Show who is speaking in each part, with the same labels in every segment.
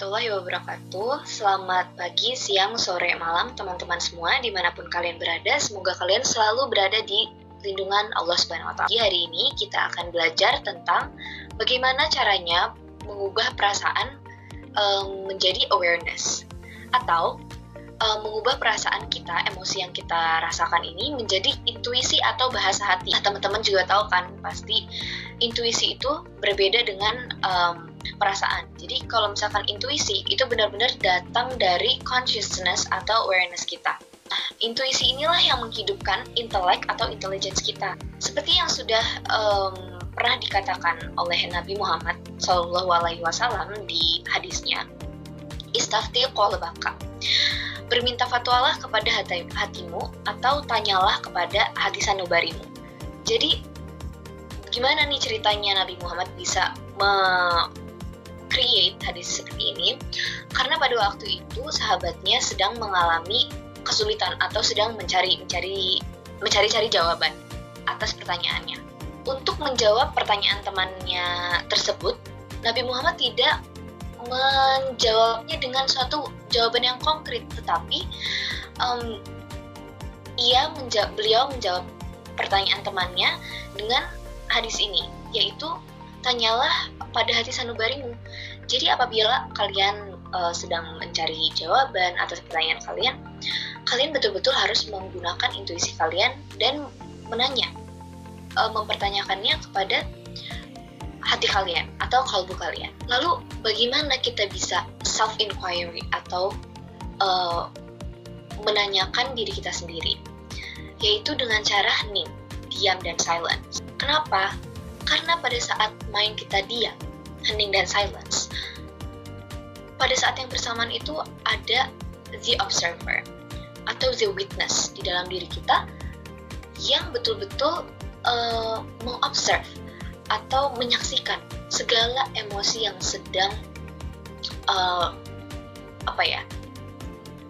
Speaker 1: warahmatullahi wabarakatuh. Selamat pagi, siang, sore, malam teman-teman semua dimanapun kalian berada. Semoga kalian selalu berada di lindungan Allah Subhanahu wa Ta'ala. Hari ini kita akan belajar tentang bagaimana caranya mengubah perasaan menjadi awareness, atau mengubah perasaan kita, emosi yang kita rasakan ini menjadi intuisi atau bahasa hati. Nah, teman-teman juga tahu kan, pasti intuisi itu berbeda dengan perasaan. Jadi kalau misalkan intuisi itu benar-benar datang dari consciousness atau awareness kita. Nah, intuisi inilah yang menghidupkan intelek atau intelligence kita. Seperti yang sudah pernah dikatakan oleh Nabi Muhammad SAW di hadisnya, istafti qalbaka. Berminta fatwalah kepada hatimu, atau tanyalah kepada hati sanubarimu. Jadi, gimana nih ceritanya Nabi Muhammad bisa create hadis seperti ini? Karena pada waktu itu sahabatnya sedang mengalami kesulitan atau sedang mencari jawaban atas pertanyaannya. Untuk menjawab pertanyaan temannya tersebut, Nabi Muhammad tidak menjawabnya dengan suatu jawaban yang konkret, tetapi beliau menjawab pertanyaan temannya dengan hadis ini, yaitu tanyalah pada hati sanubarimu. Jadi apabila kalian sedang mencari jawaban atas pertanyaan kalian betul-betul harus menggunakan intuisi kalian dan mempertanyakannya kepada hati kalian atau kalbu kalian. Lalu bagaimana kita bisa self-inquiry atau menanyakan diri kita sendiri? Yaitu dengan cara hening, diam dan silence. Kenapa? Karena pada saat mind kita diam, hening dan silence, pada saat yang bersamaan itu ada the observer atau the witness di dalam diri kita yang betul-betul mengobserve atau menyaksikan segala emosi yang sedang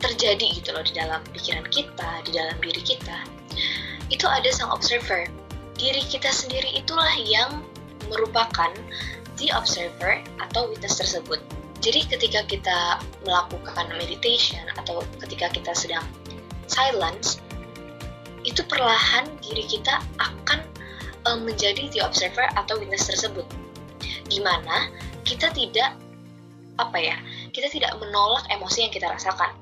Speaker 1: terjadi gitu loh di dalam pikiran kita, di dalam diri kita. Itu ada sang observer. Diri kita sendiri itulah yang merupakan the observer atau witness tersebut. Jadi ketika kita melakukan meditation atau ketika kita sedang silence, itu perlahan diri kita akan menjadi the observer atau witness tersebut, di mana kita tidak menolak emosi yang kita rasakan,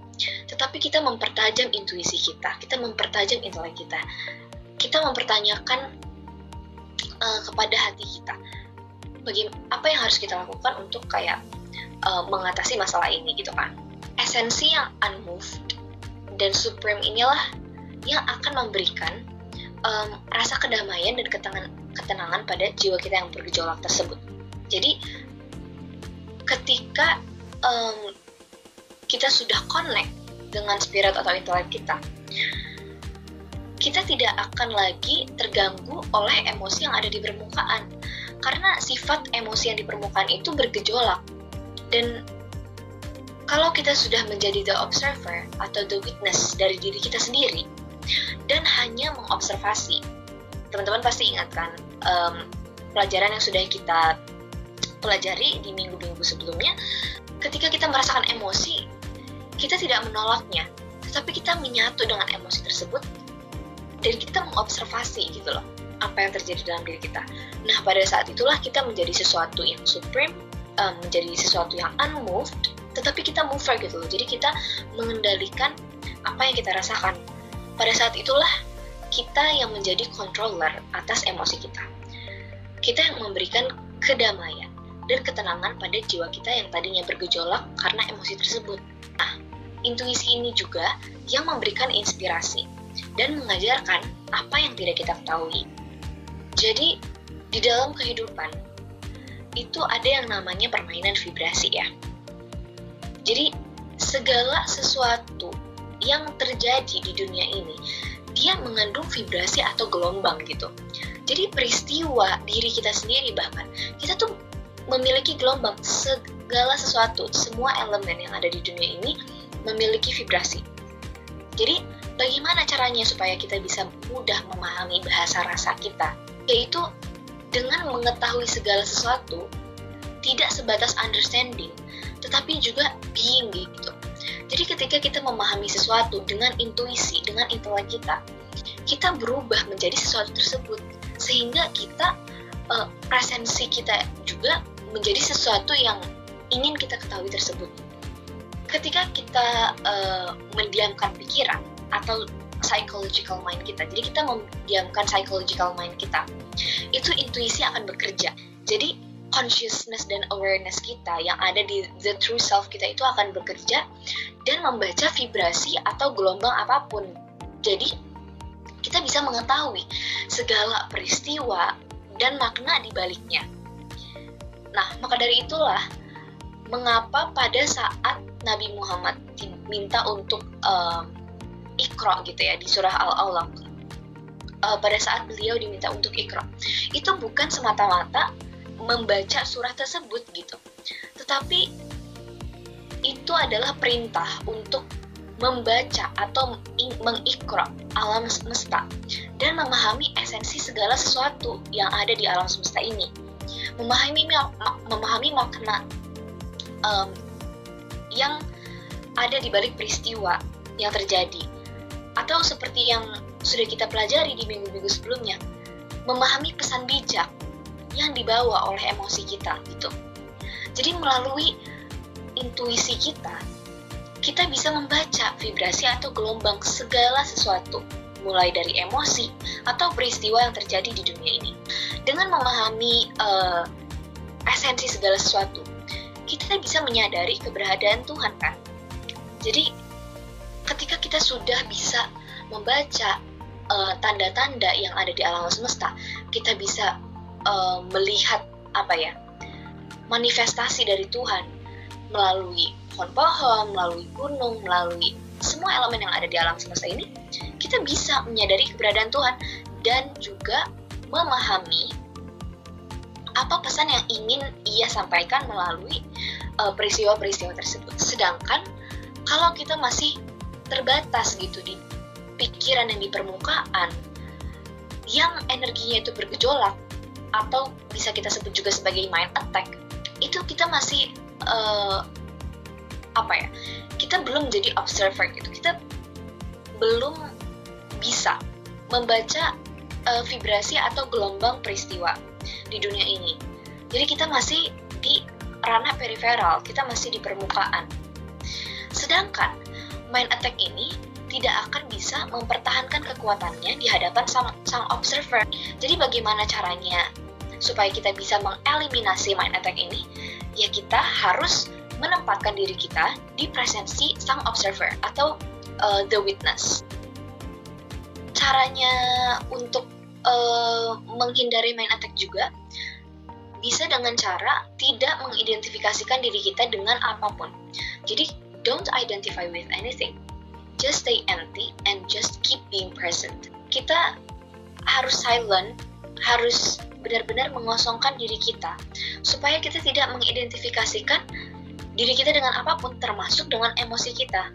Speaker 1: tetapi kita mempertajam intuisi kita mempertajam intelek kita mempertanyakan kepada hati kita, apa yang harus kita lakukan untuk mengatasi masalah ini gitu kan. Esensi yang unmoved dan supreme inilah yang akan memberikan rasa kedamaian dan ketenangan pada jiwa kita yang bergejolak tersebut. Jadi ketika kita sudah connect dengan spirit atau intelek kita tidak akan lagi terganggu oleh emosi yang ada di permukaan, karena sifat emosi yang di permukaan itu bergejolak. Dan kalau kita sudah menjadi the observer atau the witness dari diri kita sendiri dan hanya mengobservasi, teman-teman pasti ingat kan pelajaran yang sudah kita pelajari di minggu-minggu sebelumnya. Ketika kita merasakan emosi, kita tidak menolaknya, tetapi kita menyatu dengan emosi tersebut dan kita mengobservasi gitu loh apa yang terjadi dalam diri kita. Nah, pada saat itulah kita menjadi sesuatu yang supreme, menjadi sesuatu yang unmoved, tetapi kita mover gitu loh. Jadi kita mengendalikan apa yang kita rasakan. Pada saat itulah kita yang menjadi controller atas emosi kita. Kita yang memberikan kedamaian dan ketenangan pada jiwa kita yang tadinya bergejolak karena emosi tersebut. Nah, intuisi ini juga yang memberikan inspirasi dan mengajarkan apa yang tidak kita ketahui. Jadi, di dalam kehidupan, itu ada yang namanya permainan vibrasi ya. Jadi, segala sesuatu yang terjadi di dunia ini, dia mengandung vibrasi atau gelombang gitu. Jadi, peristiwa diri kita sendiri bahkan, kita tuh memiliki gelombang. Segala sesuatu, semua elemen yang ada di dunia ini memiliki vibrasi. Jadi, bagaimana caranya supaya kita bisa mudah memahami bahasa rasa kita? Yaitu dengan mengetahui segala sesuatu, tidak sebatas understanding, tetapi juga being gitu. Jadi ketika kita memahami sesuatu dengan intuisi, dengan intelek kita berubah menjadi sesuatu tersebut, sehingga kita presensi kita juga menjadi sesuatu yang ingin kita ketahui tersebut. Ketika kita mendiamkan pikiran atau psychological mind kita, jadi kita mendiamkan psychological mind kita, itu intuisi akan bekerja. Jadi consciousness dan awareness kita yang ada di the true self kita itu akan bekerja dan membaca vibrasi atau gelombang apapun. Jadi kita bisa mengetahui segala peristiwa dan makna di baliknya. Nah, maka dari itulah mengapa pada saat Nabi Muhammad diminta untuk Iqra gitu ya di surah Al-Alaq, pada saat beliau diminta untuk Iqra, itu bukan semata-mata membaca surah tersebut gitu, tetapi itu adalah perintah untuk membaca atau mengikra alam semesta dan memahami esensi segala sesuatu yang ada di alam semesta ini, memahami makna yang ada di balik peristiwa yang terjadi, atau seperti yang sudah kita pelajari di minggu-minggu sebelumnya, memahami pesan bijak yang dibawa oleh emosi kita gitu. Jadi melalui intuisi kita bisa membaca vibrasi atau gelombang segala sesuatu, mulai dari emosi atau peristiwa yang terjadi di dunia ini. Dengan memahami esensi segala sesuatu, kita bisa menyadari keberadaan Tuhan kan. Jadi ketika kita sudah bisa membaca tanda-tanda yang ada di alam semesta, kita bisa melihat manifestasi dari Tuhan melalui pohon-pohon, melalui gunung, melalui semua elemen yang ada di alam semesta ini. Kita bisa menyadari keberadaan Tuhan dan juga memahami apa pesan yang ingin Ia sampaikan melalui peristiwa-peristiwa tersebut. Sedangkan kalau kita masih terbatas gitu di pikiran yang di permukaan, yang energinya itu bergejolak, atau bisa kita sebut juga sebagai mind attack, itu kita masih kita belum jadi observer gitu. Kita belum bisa membaca vibrasi atau gelombang peristiwa di dunia ini. Jadi kita masih di ranah periferal, kita masih di permukaan. Sedangkan mind attack ini tidak akan bisa mempertahankan kekuatannya di hadapan sang observer. Jadi bagaimana caranya supaya kita bisa mengeliminasi mind attack ini? Ya kita harus menempatkan diri kita di presensi sang observer atau the witness. Caranya untuk menghindari mind attack juga bisa dengan cara tidak mengidentifikasikan diri kita dengan apapun. Jadi don't identify with anything. Just stay empty and just keep being present. Kita harus silent, harus benar-benar mengosongkan diri kita supaya kita tidak mengidentifikasikan diri kita dengan apapun, termasuk dengan emosi kita.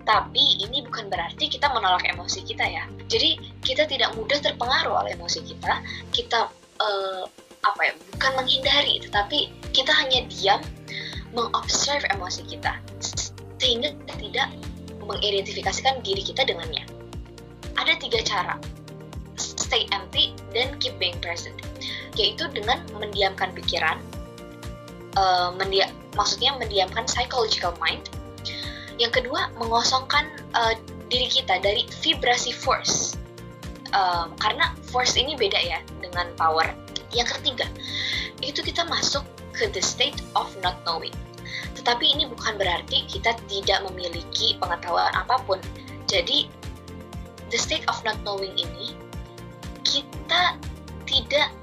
Speaker 1: Tapi ini bukan berarti kita menolak emosi kita ya. Jadi kita tidak mudah terpengaruh oleh emosi kita. Kita bukan menghindari, tetapi kita hanya diam mengobserve emosi kita sehingga kita tidak mengidentifikasikan diri kita dengannya. Ada 3 cara stay empty dan keep being present, yaitu dengan mendiamkan pikiran, maksudnya mendiamkan psychological mind. Yang kedua, mengosongkan diri kita dari vibrasi force, karena force ini beda ya dengan power. Yang ketiga, itu kita masuk ke the state of not knowing. Tetapi ini bukan berarti kita tidak memiliki pengetahuan apapun. Jadi, the state of not knowing ini, kita tidak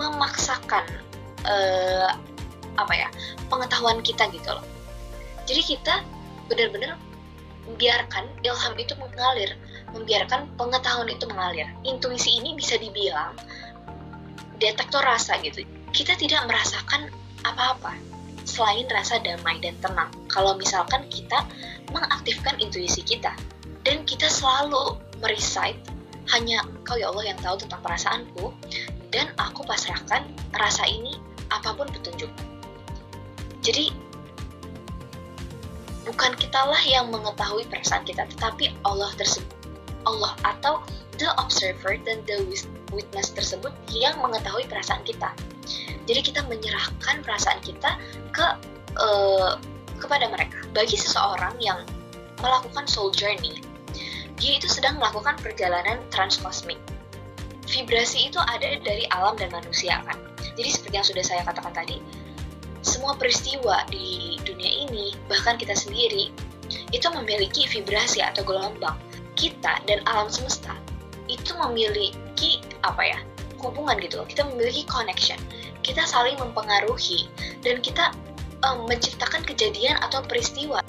Speaker 1: memaksakan pengetahuan kita gitu loh. Jadi kita benar-benar membiarkan ilham itu mengalir, membiarkan pengetahuan itu mengalir. Intuisi ini bisa dibilang detektor rasa gitu. Kita tidak merasakan apa-apa selain rasa damai dan tenang kalau misalkan kita mengaktifkan intuisi kita. Dan kita selalu merecite, hanya Engkau ya Allah yang tahu tentang perasaanku, dan aku pasrahkan rasa ini apapun petunjuk. Jadi bukan kitalah yang mengetahui perasaan kita, tetapi Allah atau the observer dan the witness tersebut yang mengetahui perasaan kita. Jadi kita menyerahkan perasaan kita kepada mereka. Bagi seseorang yang melakukan soul journey, dia itu sedang melakukan perjalanan transkosmik. Vibrasi itu ada dari alam dan manusia kan. Jadi seperti yang sudah saya katakan tadi, semua peristiwa di dunia ini, bahkan kita sendiri, itu memiliki vibrasi atau gelombang. Kita dan alam semesta itu memiliki hubungan gitu. Kita memiliki connection. Kita saling mempengaruhi dan kita menciptakan kejadian atau peristiwa